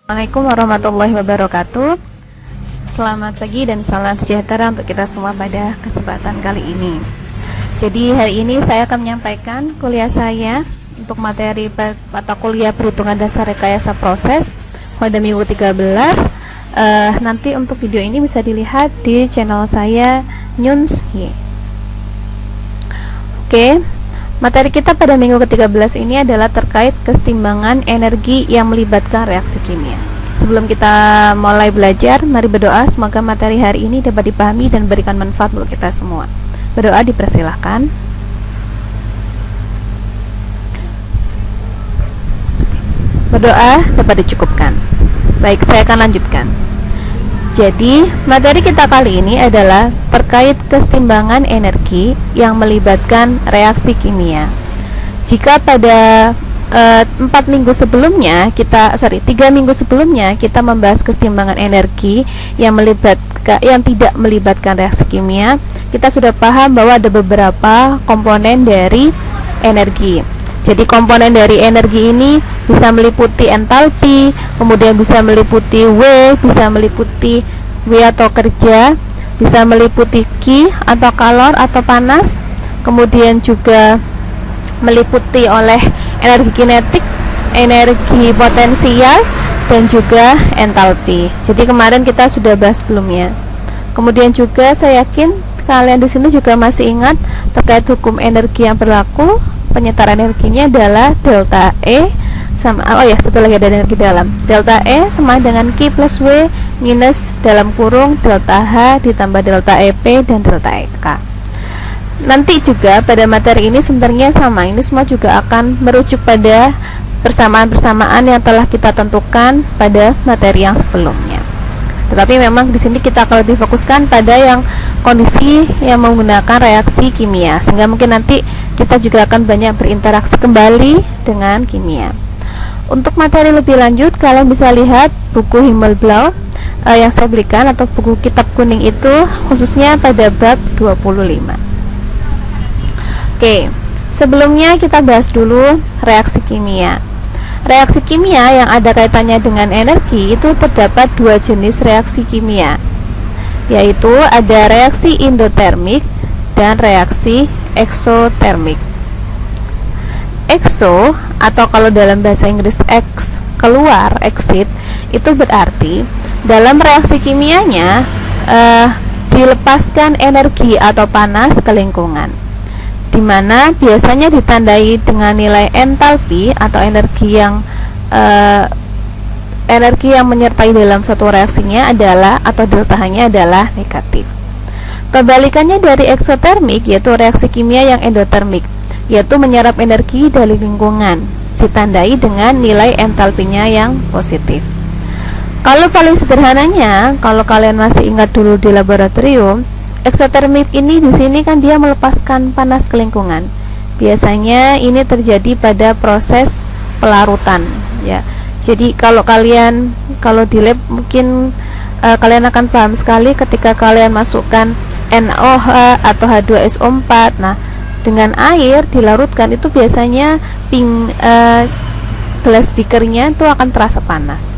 Assalamualaikum warahmatullahi wabarakatuh. Selamat pagi dan salam sejahtera untuk kita semua pada kesempatan kali ini. Jadi hari ini saya akan menyampaikan kuliah saya untuk materi mata kuliah perhitungan dasar rekayasa proses pada minggu 13. Nanti untuk video ini bisa dilihat di channel saya Nyunsy. Oke. Materi kita pada minggu ke-13 ini adalah terkait kesetimbangan energi yang melibatkan reaksi kimia. Sebelum kita mulai belajar, mari berdoa semoga materi hari ini dapat dipahami dan berikan manfaat untuk kita semua. Berdoa dipersilahkan. Berdoa dapat dicukupkan. Baik, saya akan lanjutkan. Jadi, materi kita kali ini adalah terkait kesetimbangan energi yang melibatkan reaksi kimia. Jika pada 3 minggu sebelumnya kita membahas kesetimbangan energi yang tidak melibatkan reaksi kimia, kita sudah paham bahwa ada beberapa komponen dari energi. Jadi komponen dari energi ini bisa meliputi entalpi, kemudian bisa meliputi W, bisa meliputi W atau kerja, bisa meliputi Q atau kalor atau panas, kemudian juga meliputi oleh energi kinetik, energi potensial, dan juga entalpi. Jadi kemarin kita sudah bahas sebelumnya. Kemudian juga saya yakin kalian di sini juga masih ingat terkait hukum energi yang berlaku. Penyetaraan energinya adalah delta E sama, satu lagi ada energi dalam. Delta E sama dengan Q plus W minus dalam kurung delta H ditambah delta EP dan delta EK. Nanti juga pada materi ini sebenarnya sama, ini semua juga akan merujuk pada persamaan-persamaan yang telah kita tentukan pada materi yang sebelumnya. Tetapi memang di sini kita akan lebih fokuskan pada yang kondisi yang menggunakan reaksi kimia, sehingga mungkin nanti kita juga akan banyak berinteraksi kembali dengan kimia. Untuk materi lebih lanjut, kalian bisa lihat buku Himmelblau yang saya berikan atau buku kitab kuning itu khususnya pada bab 25. Oke, sebelumnya kita bahas dulu reaksi kimia. Reaksi kimia yang ada kaitannya dengan energi itu terdapat 2 jenis reaksi kimia, yaitu ada reaksi endotermik dan reaksi eksotermik. Exo atau kalau dalam bahasa Inggris ex, keluar, exit, itu berarti dalam reaksi kimianya dilepaskan energi atau panas ke lingkungan, dimana biasanya ditandai dengan nilai entalpi atau energi yang menyertai dalam suatu reaksinya adalah atau delta-nya adalah negatif. Kebalikannya dari eksotermik yaitu reaksi kimia yang endotermik, yaitu menyerap energi dari lingkungan, ditandai dengan nilai entalpinya yang positif. Kalau paling sederhananya, kalau kalian masih ingat dulu di laboratorium, eksotermik ini di sini kan dia melepaskan panas ke lingkungan. Biasanya ini terjadi pada proses pelarutan, ya. Jadi kalau di lab mungkin kalian akan paham sekali ketika kalian masukkan NOH atau H2SO4. Nah, dengan air dilarutkan itu biasanya gelas beakernya itu akan terasa panas.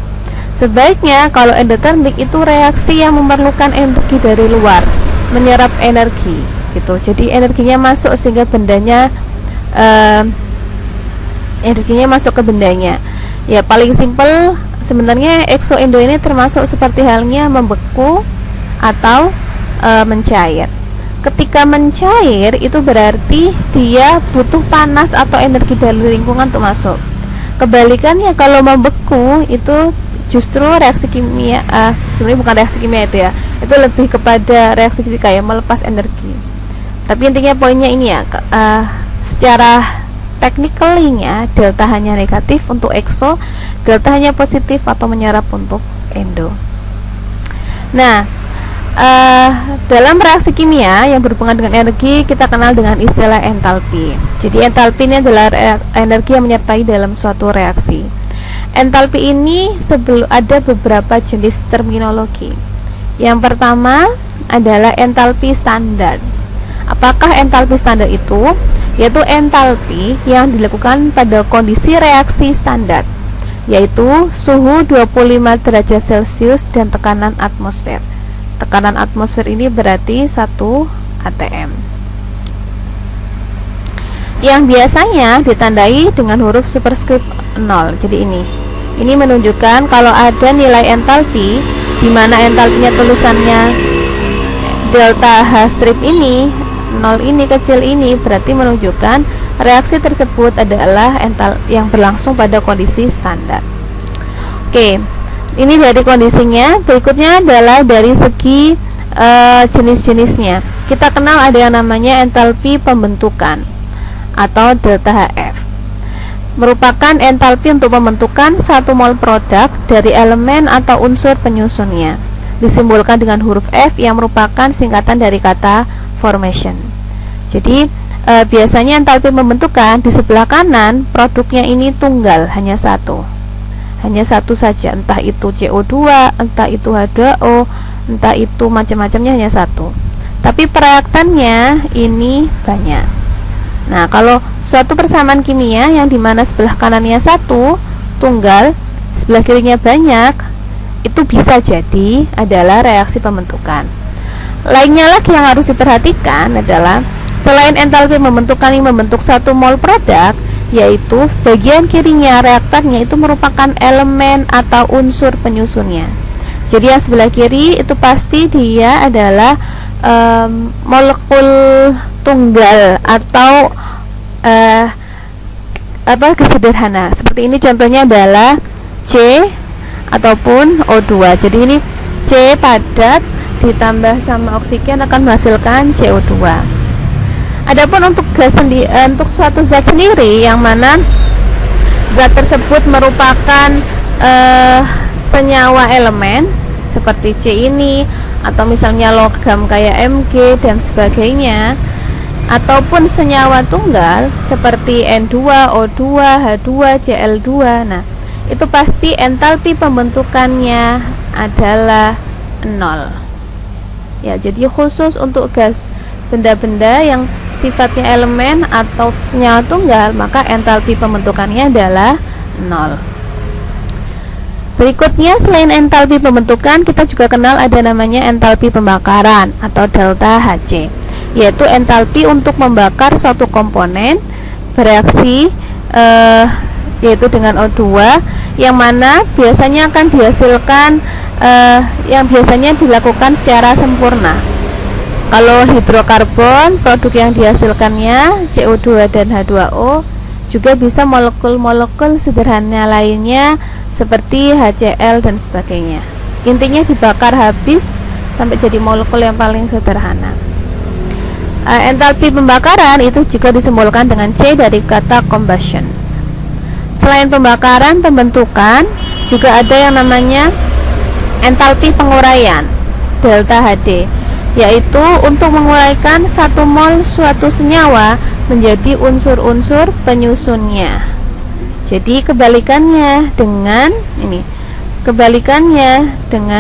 Sebaiknya kalau endotermik itu reaksi yang memerlukan energi dari luar, menyerap energi gitu. Jadi energinya masuk sehingga energinya masuk ke bendanya. Ya, paling simpel sebenarnya eksoendo ini termasuk seperti halnya membeku atau mencair. Ketika mencair itu berarti dia butuh panas atau energi dari lingkungan untuk masuk. Kebalikannya kalau membeku itu justru reaksi kimia, sebenarnya bukan reaksi kimia itu ya, itu lebih kepada reaksi fisika yang melepas energi. Tapi intinya poinnya ini ya, secara technically-nya delta hanya negatif untuk exo, delta hanya positif atau menyerap untuk endo. Nah, dalam reaksi kimia yang berhubungan dengan energi kita kenal dengan istilah entalpi. Jadi entalpi ini adalah energi yang menyertai dalam suatu reaksi. Entalpi ini ada beberapa jenis terminologi. Yang pertama adalah entalpi standar. Apakah entalpi standar itu? Yaitu entalpi yang dilakukan pada kondisi reaksi standar. yaitu suhu 25 derajat Celcius dan tekanan atmosfer. Tekanan atmosfer ini berarti 1 atm, yang biasanya ditandai dengan huruf superscript 0. Jadi ini menunjukkan kalau ada nilai entalpi di mana entalpinya tulisannya delta H strip ini 0 ini kecil ini, berarti menunjukkan reaksi tersebut adalah yang berlangsung pada kondisi standar. Oke, ini dari kondisinya. Berikutnya adalah dari segi jenis-jenisnya. Kita kenal ada yang namanya entalpi pembentukan atau delta HF, merupakan entalpi untuk pembentukan 1 mol produk dari elemen atau unsur penyusunnya, disimbolkan dengan huruf F yang merupakan singkatan dari kata formation. Jadi biasanya entalpi pembentukan di sebelah kanan produknya ini tunggal, hanya satu saja, entah itu CO2, entah itu H2O, entah itu macam-macamnya, hanya satu. Tapi reaktannya ini banyak. Nah, kalau suatu persamaan kimia yang dimana sebelah kanannya satu tunggal, sebelah kirinya banyak, itu bisa jadi adalah reaksi pembentukan. Lainnya lagi yang harus diperhatikan adalah selain entalpi pembentukan yang membentuk 1 mol produk, yaitu bagian kirinya reaktannya itu merupakan elemen atau unsur penyusunnya. Jadi yang sebelah kiri itu pasti dia adalah molekul tunggal atau sederhana. Seperti ini contohnya adalah C ataupun O2. Jadi ini C padat ditambah sama oksigen akan menghasilkan CO2. Adapun untuk gas untuk suatu zat sendiri yang mana zat tersebut merupakan senyawa elemen seperti C ini, atau misalnya logam kayak Mg dan sebagainya, ataupun senyawa tunggal seperti N2, O2, H2, Cl2. Nah, itu pasti entalpi pembentukannya adalah 0. Ya, jadi khusus untuk gas benda-benda yang sifatnya elemen atau senyawa tunggal, maka entalpi pembentukannya adalah 0. Berikutnya, selain entalpi pembentukan, kita juga kenal ada namanya entalpi pembakaran atau delta Hc, yaitu entalpi untuk membakar suatu komponen bereaksi yaitu dengan O2, yang mana biasanya akan dihasilkan yang biasanya dilakukan secara sempurna. Kalau hidrokarbon, produk yang dihasilkannya CO2 dan H2O, juga bisa molekul-molekul sederhana lainnya seperti HCl dan sebagainya. Intinya dibakar habis sampai jadi molekul yang paling sederhana. Entalpi pembakaran itu juga disimbolkan dengan C dari kata combustion. Selain pembakaran, pembentukan, juga ada yang namanya entalpi penguraian, delta HD, yaitu untuk menguraikan 1 mol suatu senyawa menjadi unsur-unsur penyusunnya. Jadi kebalikannya dengan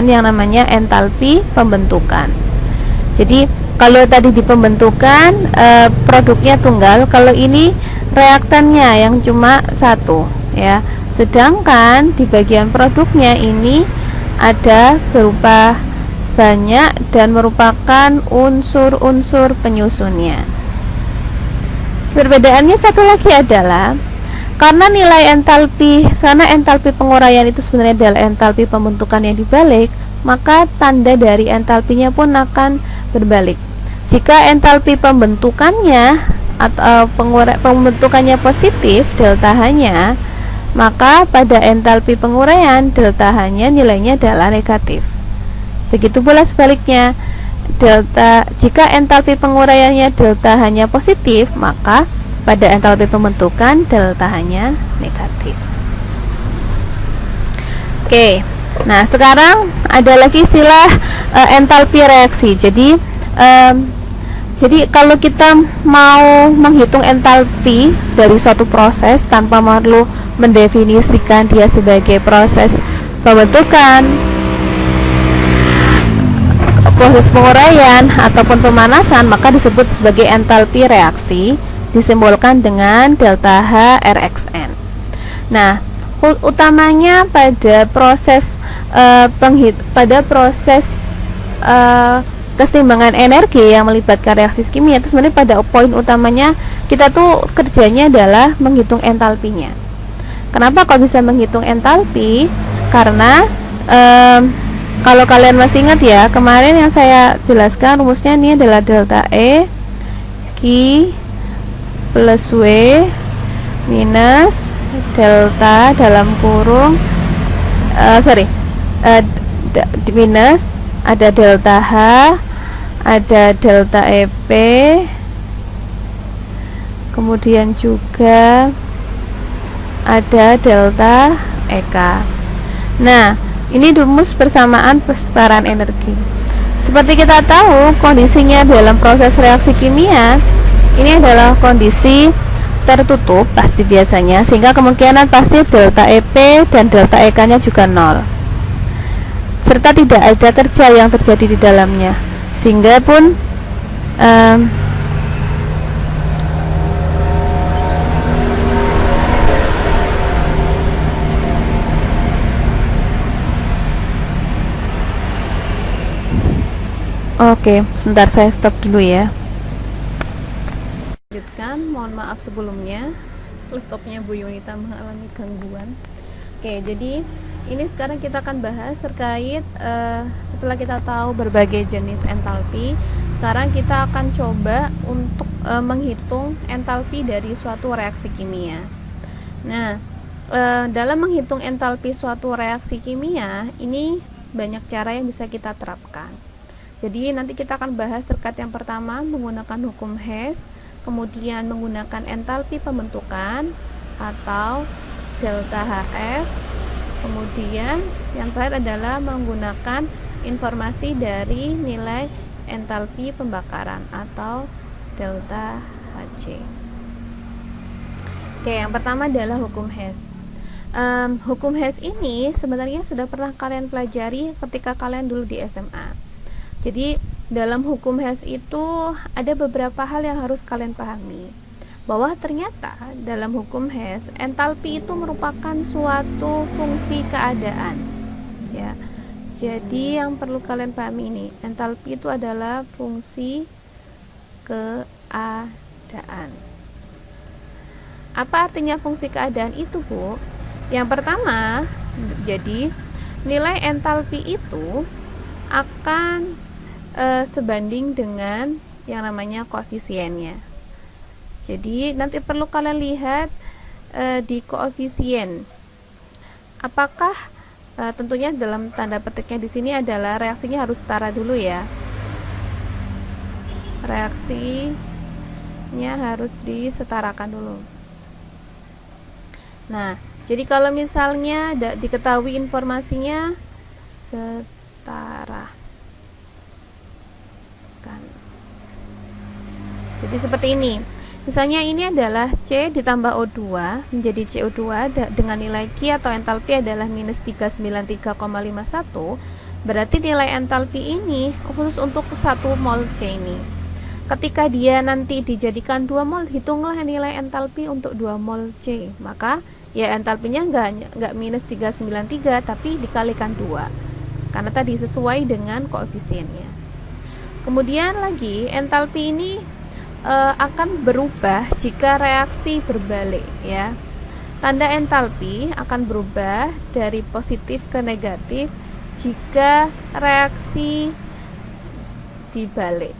yang namanya entalpi pembentukan. Jadi kalau tadi di pembentukan produknya tunggal, kalau ini reaktannya yang cuma satu, ya. Sedangkan di bagian produknya ini ada berupa banyak dan merupakan unsur-unsur penyusunnya. Perbedaannya satu lagi adalah karena entalpi penguraian itu sebenarnya adalah entalpi pembentukan yang dibalik, maka tanda dari entalpinya pun akan berbalik. Jika entalpi pembentukannya atau pembentukannya positif, delta H-nya, maka pada entalpi penguraian delta H-nya nilainya adalah negatif. Begitu pula sebaliknya, jika entalpi penguraiannya delta H-nya positif, maka pada entalpi pembentukan delta H-nya negatif. Oke, nah sekarang ada lagi istilah entalpi reaksi. Jadi kalau kita mau menghitung entalpi dari suatu proses tanpa perlu mendefinisikan dia sebagai proses pembentukan, proses penguraian ataupun pemanasan, maka disebut sebagai entalpi reaksi, disimbolkan dengan delta H Rxn. Nah, utamanya pada proses keseimbangan energi yang melibatkan reaksi kimia itu sebenarnya pada poin utamanya kita tuh kerjanya adalah menghitung entalpinya. Kenapa kok bisa menghitung entalpi? Karena kalau kalian masih ingat ya, kemarin yang saya jelaskan rumusnya ini adalah delta E Q plus W minus delta dalam kurung minus ada delta H, ada delta EP, kemudian juga ada delta EK. Nah, ini rumus persamaan perputaran energi. Seperti kita tahu, kondisinya dalam proses reaksi kimia ini adalah kondisi tertutup pasti biasanya, sehingga kemungkinan pasti delta EP dan delta EK nya juga 0, serta tidak ada kerja yang terjadi di dalamnya, sehingga pun oke, sebentar saya stop dulu ya. Lanjutkan, mohon maaf sebelumnya laptopnya Bu Yunita mengalami gangguan. Oke, jadi ini sekarang kita akan bahas terkait setelah kita tahu berbagai jenis entalpi, sekarang kita akan coba untuk menghitung entalpi dari suatu reaksi kimia. Nah, dalam menghitung entalpi suatu reaksi kimia ini banyak cara yang bisa kita terapkan. Jadi nanti kita akan bahas terkait yang pertama menggunakan hukum Hess, kemudian menggunakan entalpi pembentukan atau delta HF, kemudian yang terakhir adalah menggunakan informasi dari nilai entalpi pembakaran atau delta HC. Oke, yang pertama adalah hukum Hess. Hukum Hess ini sebenarnya sudah pernah kalian pelajari ketika kalian dulu di SMA. Jadi dalam hukum Hess itu ada beberapa hal yang harus kalian pahami, bahwa ternyata dalam hukum Hess entalpi itu merupakan suatu fungsi keadaan ya. Jadi yang perlu kalian pahami ini, entalpi itu adalah fungsi keadaan. Apa artinya fungsi keadaan itu, Bu? Yang pertama, jadi nilai entalpi itu akan sebanding dengan yang namanya koefisiennya. Jadi nanti perlu kalian lihat di koefisien. Apakah tentunya dalam tanda petiknya di sini adalah reaksinya harus setara dulu ya. Reaksinya harus disetarakan dulu. Nah, jadi kalau misalnya diketahui informasinya setara. Jadi seperti ini. Misalnya ini adalah C ditambah O2 menjadi CO2 dengan nilai Q atau entalpi adalah minus 393,51. Berarti nilai entalpi ini khusus untuk 1 mol C ini. Ketika dia nanti dijadikan 2 mol, hitunglah nilai entalpi untuk 2 mol C. Maka ya entalpinya enggak minus 393 tapi dikalikan 2. Karena tadi sesuai dengan koefisiennya. Kemudian lagi entalpi ini akan berubah jika reaksi berbalik ya. Tanda entalpi akan berubah dari positif ke negatif jika reaksi dibalik.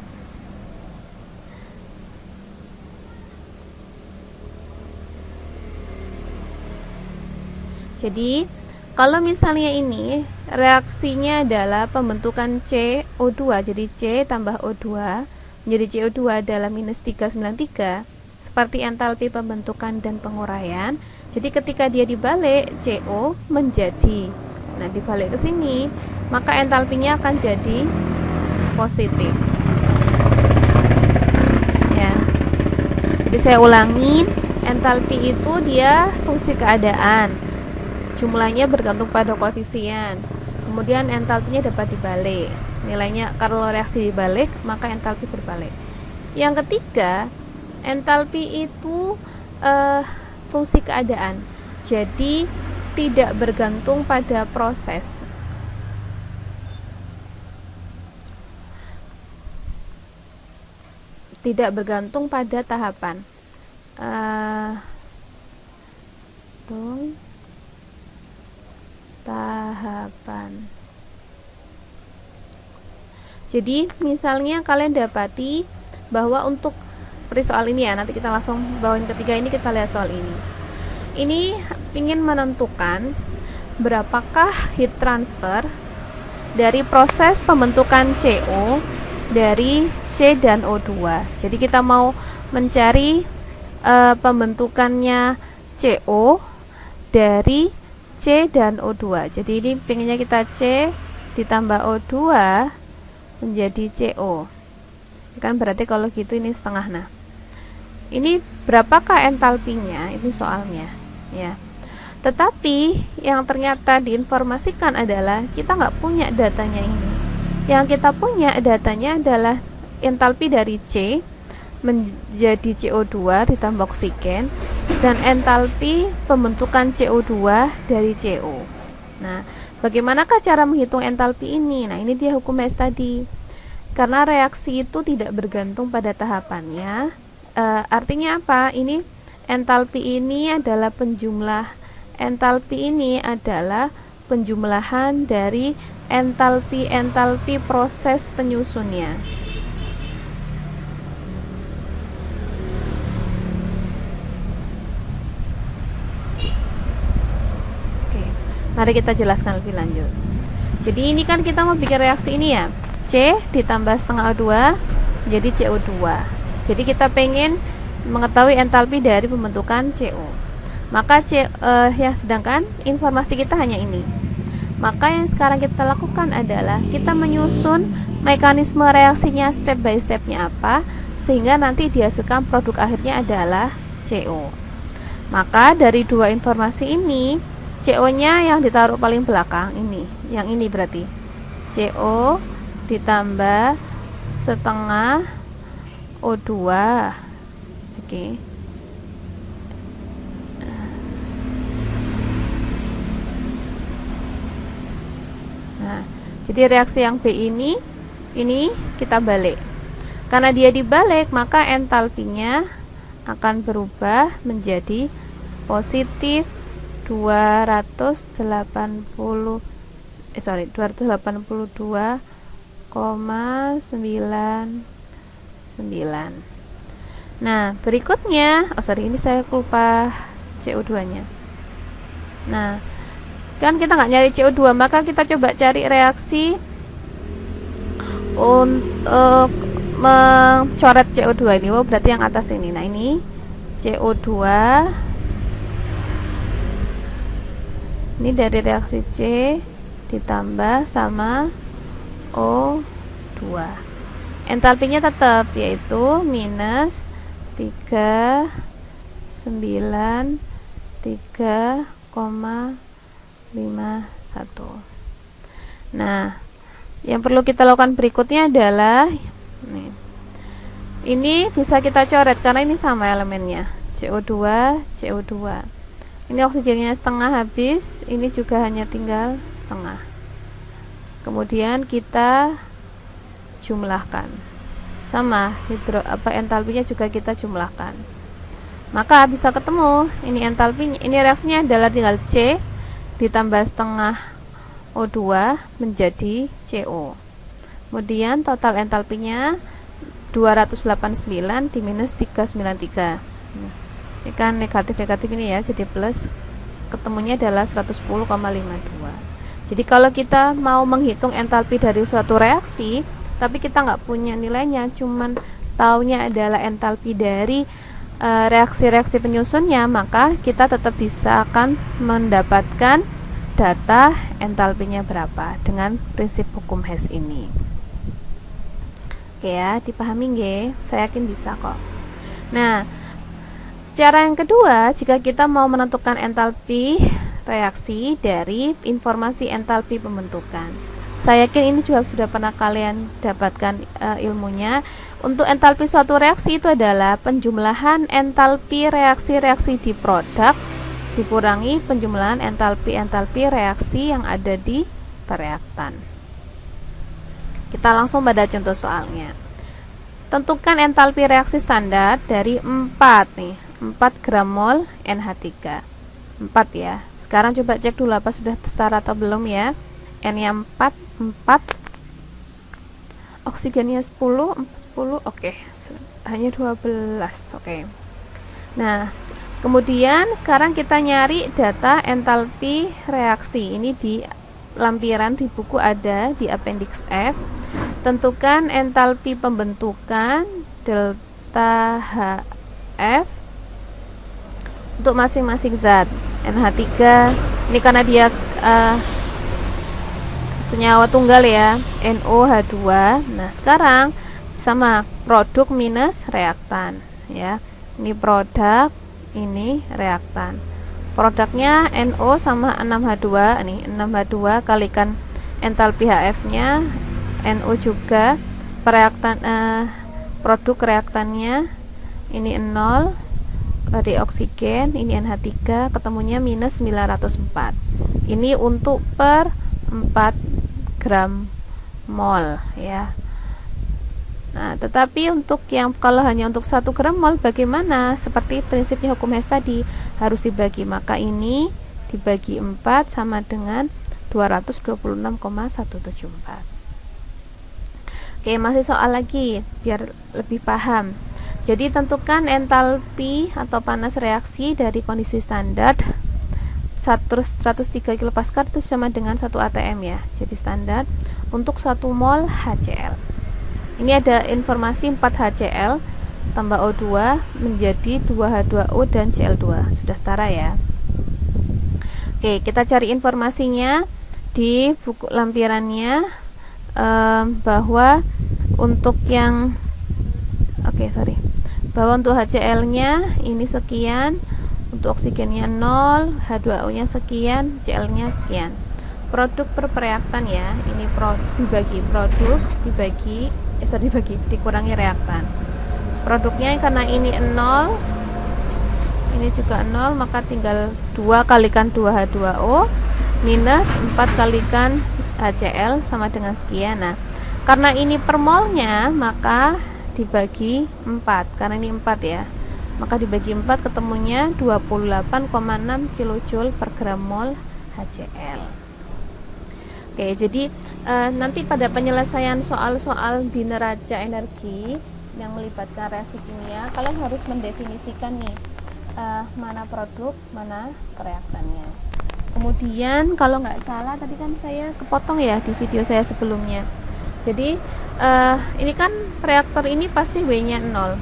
Jadi kalau misalnya ini reaksinya adalah pembentukan CO2, jadi C tambah O2 menjadi CO2 adalah minus 393, seperti entalpi pembentukan dan penguraian. Jadi ketika dia dibalik, CO menjadi, nah dibalik ke sini, maka entalpinya akan jadi positif ya. Jadi saya ulangi, entalpi itu dia fungsi keadaan, jumlahnya bergantung pada koefisien. Kemudian entalpinya dapat dibalik, nilainya kalau reaksi dibalik maka entalpi berbalik. Yang ketiga, entalpi itu fungsi keadaan, jadi tidak bergantung pada proses. Tidak bergantung pada tahapan. Jadi misalnya kalian dapati bahwa untuk seperti soal ini ya, nanti kita langsung bawain ketiga ini, kita lihat soal ini. Ini ingin menentukan berapakah heat transfer dari proses pembentukan CO dari C dan O2. Jadi kita mau mencari pembentukannya CO dari C dan O2. Jadi ini pengennya kita C ditambah O2 menjadi CO. Kan berarti kalau gitu ini setengah. Nah, ini berapakah entalpinya? Ini soalnya ya. Tetapi yang ternyata diinformasikan adalah kita nggak punya datanya ini. Yang kita punya datanya adalah entalpi dari C menjadi CO2 ditambah oksigen dan entalpi pembentukan CO2 dari CO. Nah, bagaimanakah cara menghitung entalpi ini? Nah, ini dia hukum Hess tadi. Karena reaksi itu tidak bergantung pada tahapannya. Artinya apa? Ini entalpi ini adalah penjumlahan dari entalpi proses penyusunnya. Oke, mari kita jelaskan lebih lanjut. Jadi ini kan kita mau bikin reaksi ini ya, C ditambah setengah O2 jadi CO2. Jadi kita pengen mengetahui entalpi dari pembentukan CO. Maka ya sedangkan informasi kita hanya ini. Maka yang sekarang kita lakukan adalah kita menyusun mekanisme reaksinya step by stepnya apa, sehingga nanti dihasilkan produk akhirnya adalah CO. Maka dari dua informasi ini, CO-nya yang ditaruh paling belakang ini, yang ini berarti CO ditambah setengah O2. Oke. Nah, jadi reaksi yang B ini kita balik. Karena dia dibalik, maka entalpinya akan berubah menjadi positif 282,99. Nah, berikutnya, ini saya lupa CO2-nya. Nah, kan kita nggak nyari CO2, maka kita coba cari reaksi untuk mencoret CO2 ini. Berarti yang atas ini. Nah, ini CO2 ini dari reaksi C ditambah sama O2. Entalpinya tetap, yaitu minus 393,51. Nah, yang perlu kita lakukan berikutnya adalah ini bisa kita coret karena ini sama elemennya, CO2, CO2. Ini oksigennya setengah habis, ini juga hanya tinggal setengah. Kemudian kita jumlahkan. Sama, entalpinya juga kita jumlahkan. Maka bisa ketemu, ini entalpinya, ini reaksinya adalah tinggal C ditambah setengah O2 menjadi CO. Kemudian total entalpinya 289 diminus 393. Ini kan negatif-negatif ini ya, jadi plus. Ketemunya adalah 110,52. Jadi kalau kita mau menghitung entalpi dari suatu reaksi, tapi kita nggak punya nilainya, cuman taunya adalah entalpi dari reaksi-reaksi penyusunnya, maka kita tetap bisa akan mendapatkan data entalpinya berapa dengan prinsip hukum Hess ini. Oke ya, dipahami nggih? Saya yakin bisa kok. Nah, cara yang kedua, jika kita mau menentukan entalpi reaksi dari informasi entalpi pembentukan, saya yakin ini juga sudah pernah kalian dapatkan ilmunya. Untuk entalpi suatu reaksi itu adalah penjumlahan entalpi reaksi-reaksi di produk dikurangi penjumlahan entalpi reaksi yang ada di pereaktan. Kita langsung pada contoh soalnya. Tentukan entalpi reaksi standar dari 4 nih, 4 gram mol NH3. 4 ya. Sekarang coba cek dulu apa sudah setara atau belum ya. N-nya 4, oksigennya 10, oke. Hanya 12, oke. Nah, kemudian sekarang kita nyari data entalpi reaksi. Ini di lampiran di buku ada di appendix F. Tentukan entalpi pembentukan delta HF untuk masing-masing zat. NH3 ini karena dia senyawa tunggal ya, NOH2. Nah, sekarang sama produk minus reaktan ya. Ini produk, ini reaktan. Produknya NO sama 6H2 nih, 6H2 kalikan entalpi HF-nya, NO juga, produk reaktannya ini 0 di oksigen, ini NH3, ketemunya minus 904. Ini untuk per 4 gram mol ya. Nah, tetapi untuk yang kalau hanya untuk 1 gram mol bagaimana? Seperti prinsipnya hukum Hess tadi, harus dibagi, maka ini dibagi 4 sama dengan 226,174. Oke, masih soal lagi biar lebih paham. Jadi tentukan entalpi atau panas reaksi dari kondisi standar 103 kPa itu sama dengan 1 atm ya. Jadi standar untuk 1 mol HCl. Ini ada informasi 4 HCl tambah O2 menjadi 2H2O dan Cl2. Sudah setara ya. Oke, kita cari informasinya di buku lampirannya, bahwa untuk yang bahwa untuk HCl nya ini sekian, untuk oksigennya 0, H2O nya sekian, Cl nya sekian. Produk per reaktan ya, ini dikurangi reaktan. Produknya karena ini 0, ini juga 0, maka tinggal 2 kalikan 2H2O minus 4 kalikan HCl sama dengan sekian. Nah, karena ini per molnya maka dibagi 4, karena ini 4 ya, maka dibagi 4 ketemunya 28,6 kJ per gram mol HCl. Oke, jadi nanti pada penyelesaian soal-soal di neraca energi yang melibatkan reaksi kimia, kalian harus mendefinisikan nih mana produk, mana reaktannya. Kemudian kalau nggak salah tadi kan saya kepotong ya di video saya sebelumnya. Jadi ini kan reaktor ini pasti W-nya 0.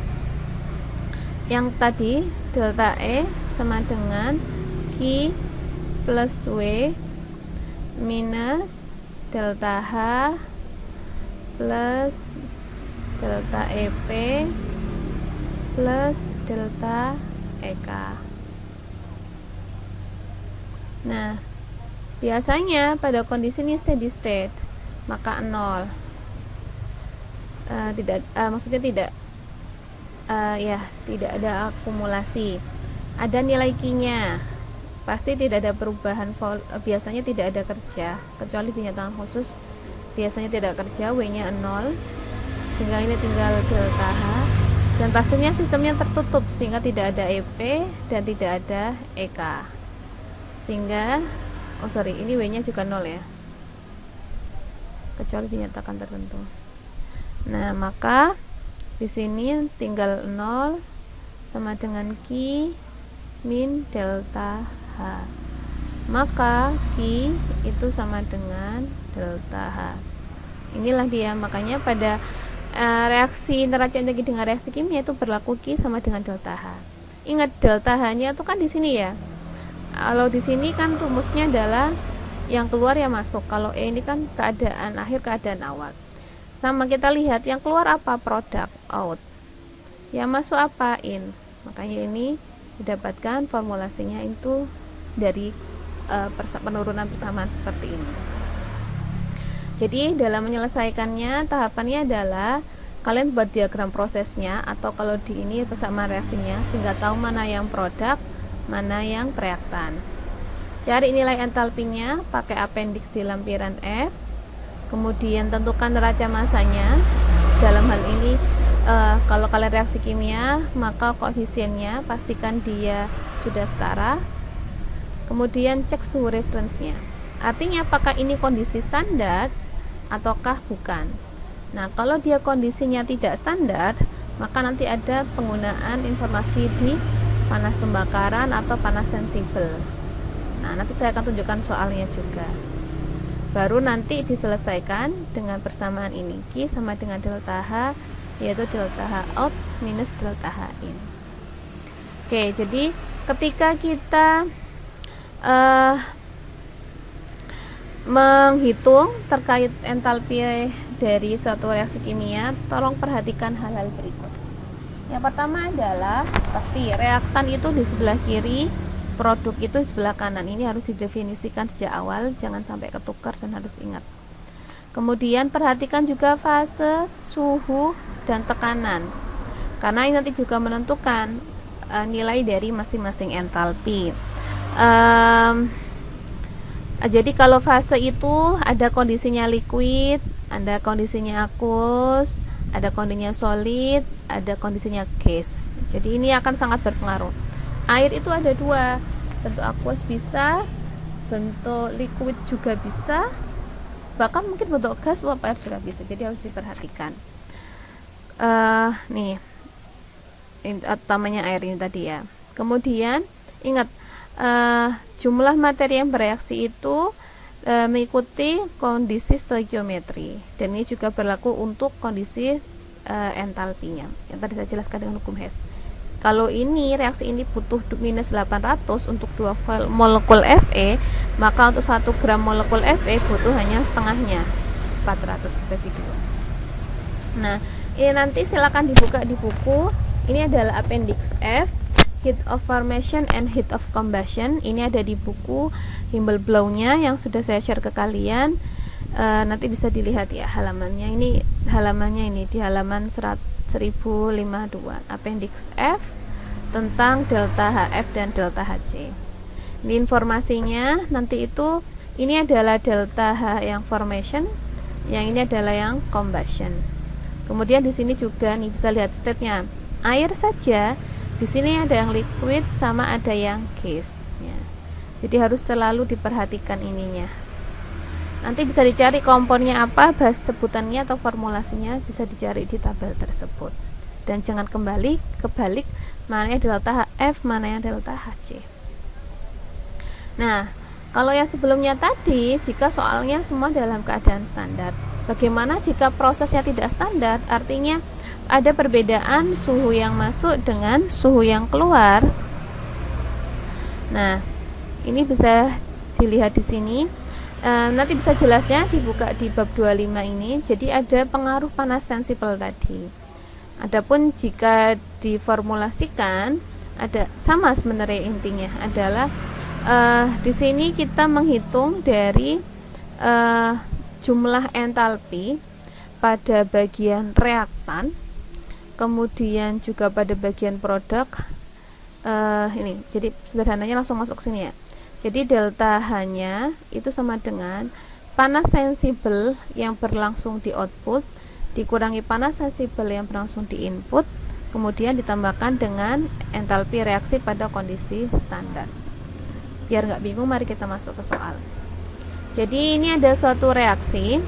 Yang tadi delta E sama dengan Q plus W minus delta H plus delta EP plus delta EK. Nah, biasanya pada kondisi ini steady state, maka 0. Maksudnya tidak ada akumulasi. Ada nilai Q-nya. Pasti tidak ada perubahan, biasanya tidak ada kerja, kecuali binatang khusus biasanya tidak kerja, W-nya 0, sehingga ini tinggal delta H, dan pastinya sistemnya tertutup sehingga tidak ada EP dan tidak ada EK, sehingga ini W-nya juga 0 ya, kecuali dinyatakan tertentu. Nah, maka di sini tinggal 0 sama dengan Q min delta H, maka Q itu sama dengan delta H. Inilah dia, makanya pada reaksi neraca energi dengan reaksi kimia itu berlaku Q sama dengan delta H. Ingat delta H-nya itu kan di sini ya. Kalau di sini kan rumusnya adalah yang keluar yang masuk. Kalau E ini kan keadaan akhir, keadaan awal. Sama kita lihat yang keluar apa, produk, out. Yang masuk apa, in. Makanya ini didapatkan formulasinya itu dari penurunan persamaan seperti ini. Jadi dalam menyelesaikannya, tahapannya adalah kalian buat diagram prosesnya, atau kalau di ini persamaan reaksinya, sehingga tahu mana yang produk, mana yang reaktan. Cari nilai entalpinya pakai appendix di lampiran F. Kemudian tentukan neraca masanya. Dalam hal ini kalau kalian reaksi kimia, maka koefisiennya pastikan dia sudah setara. Kemudian cek suhu referensinya. Artinya apakah ini kondisi standar ataukah bukan. Nah, kalau dia kondisinya tidak standar, maka nanti ada penggunaan informasi di panas pembakaran atau panas sensibel. Nah, nanti saya akan tunjukkan soalnya juga. Baru nanti diselesaikan dengan persamaan ini, Q sama dengan delta H, yaitu delta H out minus delta H in. Oke, jadi ketika kita menghitung terkait entalpi dari suatu reaksi kimia, tolong perhatikan hal-hal berikut. Yang pertama adalah pasti reaktan itu di sebelah kiri, produk itu di sebelah kanan. Ini harus didefinisikan sejak awal, jangan sampai ketukar dan harus ingat. Kemudian perhatikan juga fase, suhu, dan tekanan, karena ini nanti juga menentukan nilai dari masing-masing entalpi. Jadi kalau fase itu ada kondisinya liquid, ada kondisinya aqueous, ada kondisinya solid, ada kondisinya gas. Jadi ini akan sangat berpengaruh. Air itu ada dua, bentuk aqueous bisa, bentuk liquid juga bisa, bahkan mungkin bentuk gas uap air juga bisa. Jadi harus diperhatikan. Nih, utamanya air ini tadi ya. Kemudian ingat, jumlah materi yang bereaksi itu mengikuti kondisi stoikiometri, dan ini juga berlaku untuk kondisi entalpinya yang tadi saya jelaskan dengan hukum Hess. Kalau ini reaksi ini butuh minus 800 untuk 2 molekul Fe, maka untuk 1 gram molekul Fe butuh hanya setengahnya, 400 dibagi 2. Nah, ini nanti silakan dibuka di buku. Ini adalah appendix F, heat of formation and heat of combustion. Ini ada di buku Himmelblau-nya yang sudah saya share ke kalian. Nanti bisa dilihat ya halamannya. Ini halamannya ini di halaman 1052, appendix F tentang delta HF dan delta HC. Ini informasinya nanti itu, ini adalah delta H yang formation, yang ini adalah yang combustion. Kemudian di sini juga nih bisa lihat state-nya. Air saja. Di sini ada yang liquid sama ada yang gas ya. Jadi harus selalu diperhatikan ininya. Nanti bisa dicari komponnya apa, bahas sebutannya atau formulasinya bisa dicari di tabel tersebut. Dan jangan kebalik mana yang delta HF, mana yang delta HC. Nah, kalau yang sebelumnya tadi, jika soalnya semua dalam keadaan standar. Bagaimana jika prosesnya tidak standar? Artinya ada perbedaan suhu yang masuk dengan suhu yang keluar. Nah, ini bisa dilihat di sini. Nanti bisa jelasnya dibuka di bab 25 ini. Jadi ada pengaruh panas sensibel tadi. Adapun jika diformulasikan ada sama sebenarnya, intinya adalah di sini kita menghitung dari jumlah entalpi pada bagian reaktan, kemudian juga pada bagian produk. Ini jadi sederhananya langsung masuk sini ya. Jadi delta H-nya itu sama dengan panas sensibel yang berlangsung di output dikurangi panas sensibel yang berlangsung di input, kemudian ditambahkan dengan entalpi reaksi pada kondisi standar. Biar nggak bingung, mari kita masuk ke soal. Jadi ini ada suatu reaksi.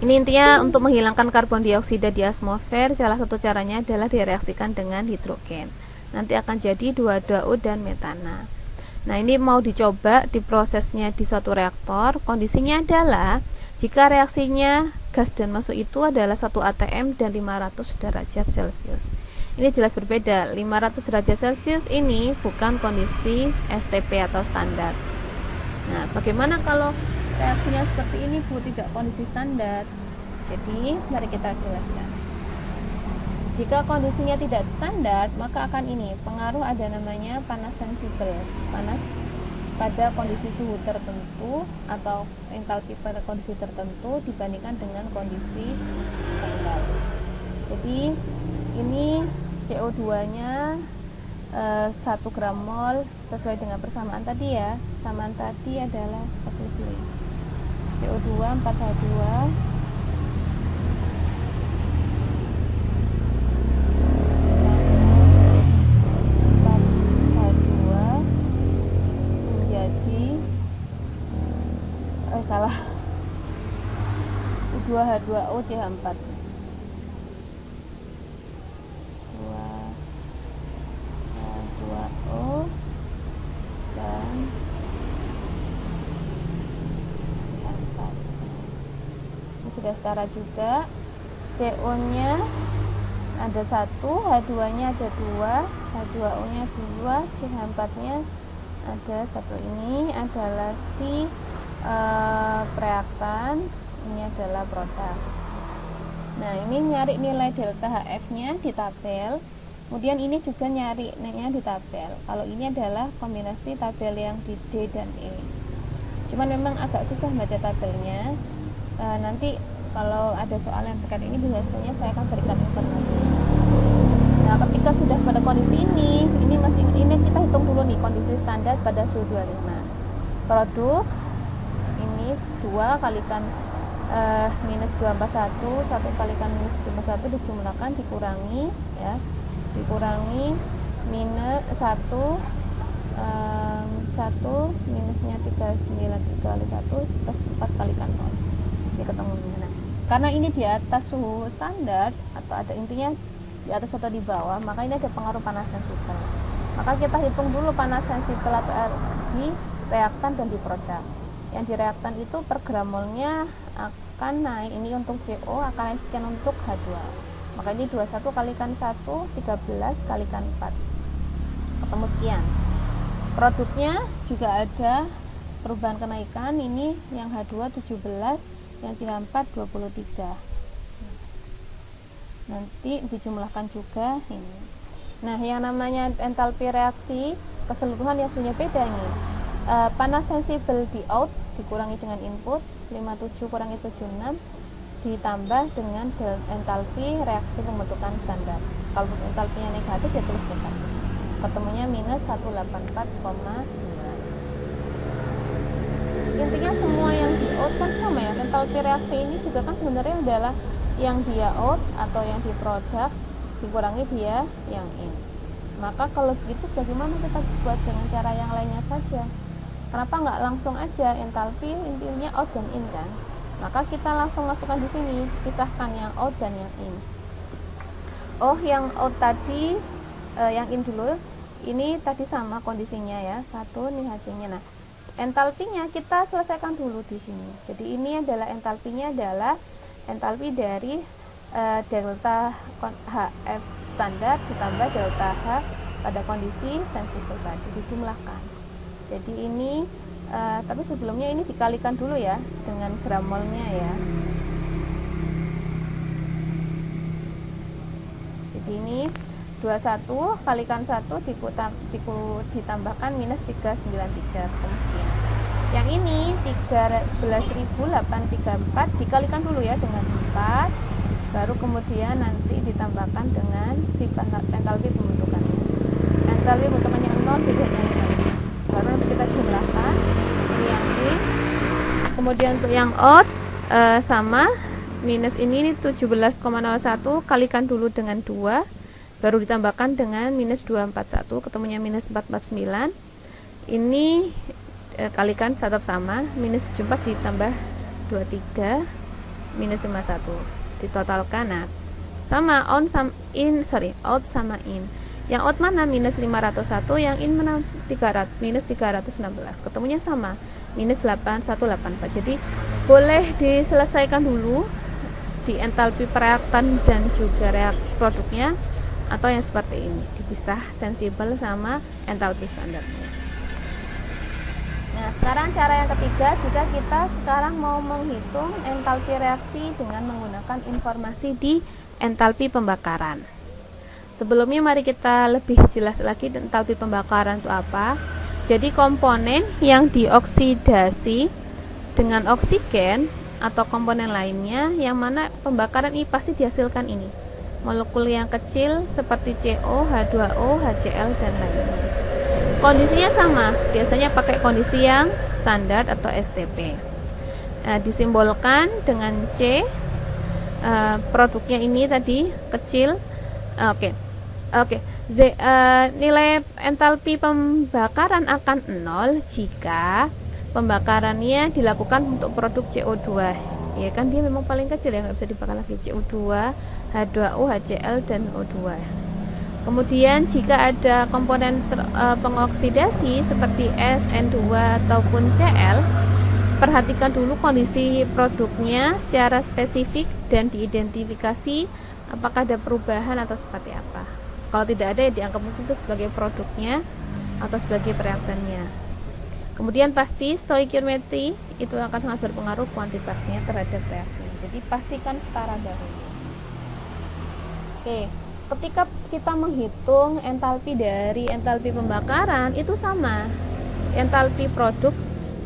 Ini intinya untuk menghilangkan karbon dioksida di atmosfer. Salah satu caranya adalah direaksikan dengan hidrogen. Nanti akan jadi 2,2O dan metana. Nah, ini mau dicoba di prosesnya di suatu reaktor. Kondisinya adalah jika reaksinya gas dan masuk itu adalah 1 atm dan 500 derajat Celcius. Ini jelas berbeda. 500 derajat Celcius ini bukan kondisi STP atau standar. Nah, bagaimana kalau reaksinya seperti ini, Bu, tidak kondisi standar? Jadi, mari kita jelaskan. Jika kondisinya tidak standar, maka akan ini pengaruh ada namanya panas sensibel, panas pada kondisi suhu tertentu atau entalpi pada kondisi tertentu dibandingkan dengan kondisi standar. Jadi ini CO2 nya 1 gram mol sesuai dengan persamaan tadi ya. Persamaan tadi adalah CO2 4H2 menjadi salah, 2H2O CH4 2H2O dan CH4. Ini sudah setara juga. CO nya ada 1, H2 nya ada 2, H2O nya 2, CH4 nya ada 1. Ini adalah si reaktan, ini adalah produk. Nah, ini nyari nilai delta HF nya di tabel, kemudian ini juga nyari nya di tabel. Kalau ini adalah kombinasi tabel yang di D dan E, cuman memang agak susah baca tabelnya. Nanti kalau ada soal yang terkait ini biasanya saya akan berikan informasi. Nah, ketika sudah pada kondisi ini kita hitung dulu nih kondisi standar pada suhu 25. Produk ini 2 kalikan minus 241, 1 kalikan minus 241 dijumlahkan, dikurangi ya, dikurangi minus 1 minusnya 39 kali 1 plus 4 kalikan 0, ini ketemu. Nah, karena ini di atas suhu standar atau ada intinya di atas atau di bawah, maka ini ada pengaruh panas sensibel. Maka kita hitung dulu panas sensibel atau di reaktan dan di produk. Yang di reaktan itu per gram molnya akan naik, ini untuk CO akan naik sekian untuk H2. Maka ini 21 kalikan 1, 13 kalikan 4, ketemu sekian. Produknya juga ada perubahan kenaikan, ini yang H2 17, yang CH4 23. Nanti dijumlahkan juga ini. Nah, yang namanya entalpi reaksi keseluruhan yang suhunya beda ini. Panas sensibel di out dikurangi dengan input 57 kurangi 76 ditambah dengan entalpi reaksi pembentukan standar. Kalau entalpinya negatif ya tulis negatif, ketemunya minus 184,9. Intinya semua yang di out kan sama ya. Entalpi reaksi ini juga kan sebenarnya adalah yang dia out atau yang di produk dikurangi dia yang in. Maka kalau begitu bagaimana kita buat dengan cara yang lainnya saja? Kenapa nggak langsung aja entalpi intinya out dan in kan? Maka kita langsung masukkan di sini, pisahkan yang out dan yang in. Oh, yang out tadi, yang in dulu. Ini tadi sama kondisinya ya, 1 nih hasilnya. Nah, entalpinya kita selesaikan dulu di sini. Jadi ini adalah entalpinya adalah entalpi dari delta HF standar ditambah delta H pada kondisi sensibel tadi, dijumlahkan. Jadi ini tapi sebelumnya ini dikalikan dulu ya dengan gram molnya ya. Jadi ini 21 kalikan 1 ditambahkan minus 393 sekian. Yang ini 13.834 dikalikan dulu ya dengan 4, baru kemudian nanti ditambahkan dengan si entalpi pembentukan. Entalpi pembentukannya 0, bedanya 0. Baru nanti kita jumlahkan ini yang in. Kemudian untuk yang out sama minus ini 17,01 kalikan dulu dengan 2, baru ditambahkan dengan minus 241, ketemunya minus 449. Ini kalikan tetap sama, minus 74 ditambah 23 minus 51 ditotalkan. Nah, sama out sama in. Yang out mana? Minus 501, yang in mana? 300, minus 316, ketemunya sama, minus 8184. Jadi boleh diselesaikan dulu di entalpi reaktan dan juga produknya, atau yang seperti ini, dipisah sensibel sama entalpi standarnya. Nah, sekarang cara yang ketiga, jika kita sekarang mau menghitung entalpi reaksi dengan menggunakan informasi di entalpi pembakaran. Sebelumnya mari kita lebih jelas lagi entalpi pembakaran itu apa. Jadi komponen yang dioksidasi dengan oksigen atau komponen lainnya, yang mana pembakaran ini pasti dihasilkan ini molekul yang kecil seperti CO, H2O, HCl, dan lainnya. Kondisinya sama, biasanya pakai kondisi yang standar atau STP. Disimbolkan dengan C. Produknya ini tadi kecil. Oke. Nilai entalpi pembakaran akan 0 jika pembakarannya dilakukan untuk produk CO2. Ya kan, dia memang paling kecil ya, nggak bisa dibakar lagi. CO2, H2O, HCl, dan O2. Kemudian jika ada komponen pengoksidasi seperti S, N2 ataupun Cl, perhatikan dulu kondisi produknya secara spesifik dan diidentifikasi apakah ada perubahan atau seperti apa. Kalau tidak ada, ya dianggap mungkin itu sebagai produknya atau sebagai reaktannya. Kemudian pasti stoikiometri itu akan sangat berpengaruh kuantitasnya terhadap reaksi. Jadi pastikan setara dahulu. Oke, ketika kita menghitung entalpi dari entalpi pembakaran itu sama, entalpi produk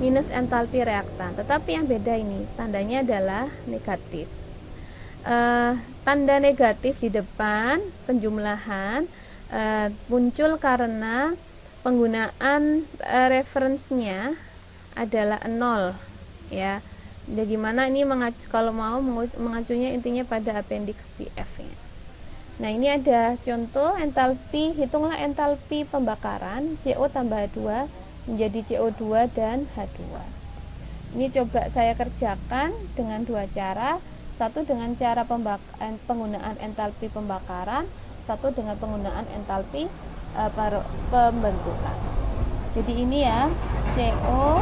minus entalpi reaktan. Tetapi yang beda ini tandanya adalah negatif. Tanda negatif di depan penjumlahan muncul karena penggunaan referensinya adalah 0 ya. Jadi gimana ini kalau mau mengacunya intinya pada appendix di F-nya. Nah, ini ada contoh entalpi, hitunglah entalpi pembakaran CO tambah H2 menjadi CO2 dan H2. Ini coba saya kerjakan dengan dua cara. Satu dengan cara penggunaan entalpi pembakaran, satu dengan penggunaan entalpi pembentukan. Jadi ini ya, CO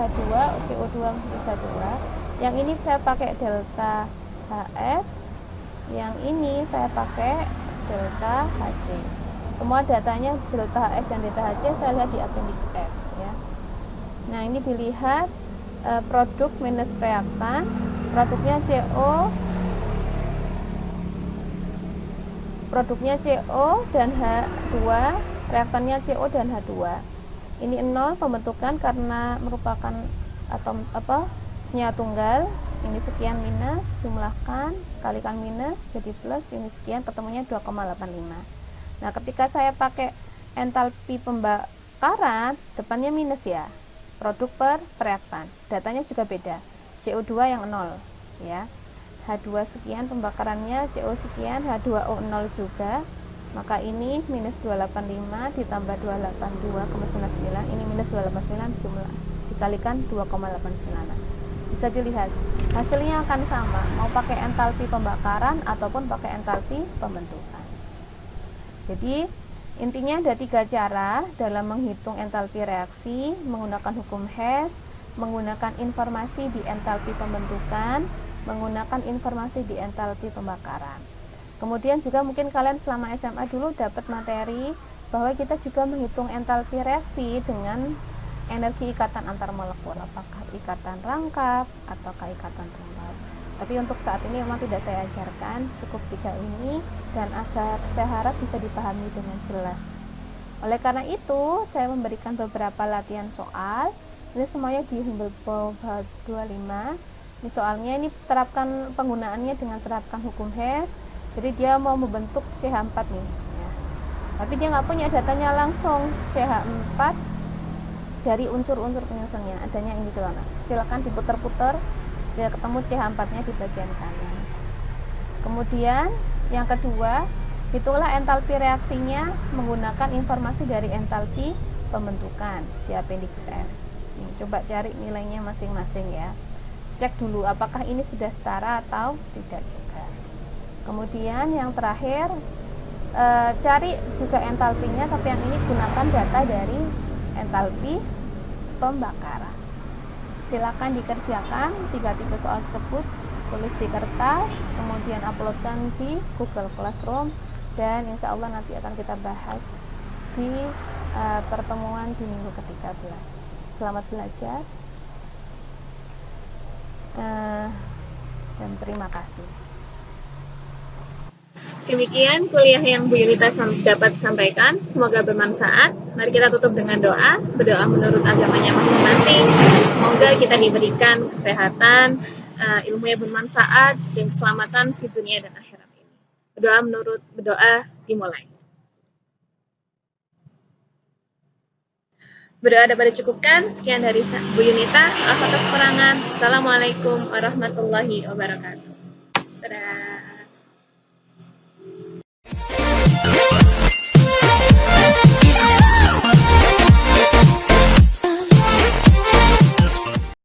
H2, CO2 plus H2. Yang ini saya pakai delta HF, yang ini saya pakai delta HC. Semua datanya delta HF dan delta HC saya lihat di appendix F ya. Nah, ini dilihat produk minus reaktan, produknya CO dan H2, reaktannya CO dan H2. Ini 0 pembentukan karena merupakan atom senyawa tunggal. Ini sekian minus, jumlahkan, kalikan minus jadi plus, ini sekian, ketemunya 2,85. Nah, ketika saya pakai entalpi pembakaran, depannya minus ya, produk per reaktan, datanya juga beda, CO2 yang 0 ya, H2 sekian pembakarannya, CO sekian, H2O 0 juga, maka ini minus 285 ditambah 282,99, ini minus 289, jumlah dikalikan 2,89. Bisa dilihat hasilnya akan sama, mau pakai entalpi pembakaran ataupun pakai entalpi pembentukan. Jadi intinya ada tiga cara dalam menghitung entalpi reaksi: menggunakan hukum Hess, menggunakan informasi di entalpi pembentukan, menggunakan informasi di entalpi pembakaran. Kemudian juga mungkin kalian selama SMA dulu dapat materi bahwa kita juga menghitung entalpi reaksi dengan energi ikatan antar molekul, apakah ikatan rangkap ataukah ikatan tunggal. Tapi untuk saat ini memang tidak saya ajarkan, cukup tiga ini, dan agar saya harap bisa dipahami dengan jelas. Oleh karena itu, saya memberikan beberapa latihan soal. Ini semuanya di Humboldt 25. Ini soalnya, ini terapkan penggunaannya dengan terapkan hukum Hess. Jadi dia mau membentuk CH4 nih ya. Tapi dia nggak punya datanya langsung CH4 dari unsur-unsur penyusunnya, adanya ini doang. Silakan diputar-putar sehingga ketemu CH4 nya di bagian kanan. Kemudian yang kedua, hitunglah entalpi reaksinya menggunakan informasi dari entalpi pembentukan di appendix F. Nih, coba cari nilainya masing-masing ya. Cek dulu apakah ini sudah setara atau tidak juga. Kemudian yang terakhir, cari juga entalpinya, tapi yang ini gunakan data dari entalpi pembakaran. Silakan dikerjakan 3 soal tersebut, tulis di kertas, kemudian uploadkan di Google Classroom, dan insya Allah nanti akan kita bahas di pertemuan di minggu ke-13. Selamat belajar dan terima kasih. Demikian kuliah yang Bu Yunita dapat sampaikan, semoga bermanfaat. Mari kita tutup dengan doa, berdoa menurut agamanya masing-masing. Semoga kita diberikan kesehatan, ilmu yang bermanfaat dan keselamatan di dunia dan akhirat ini. Berdoa dimulai. Berdoa dapat dicukupkan. Sekian dari Bu Yunita. Maaf atas kekurangan. Assalamualaikum warahmatullahi wabarakatuh.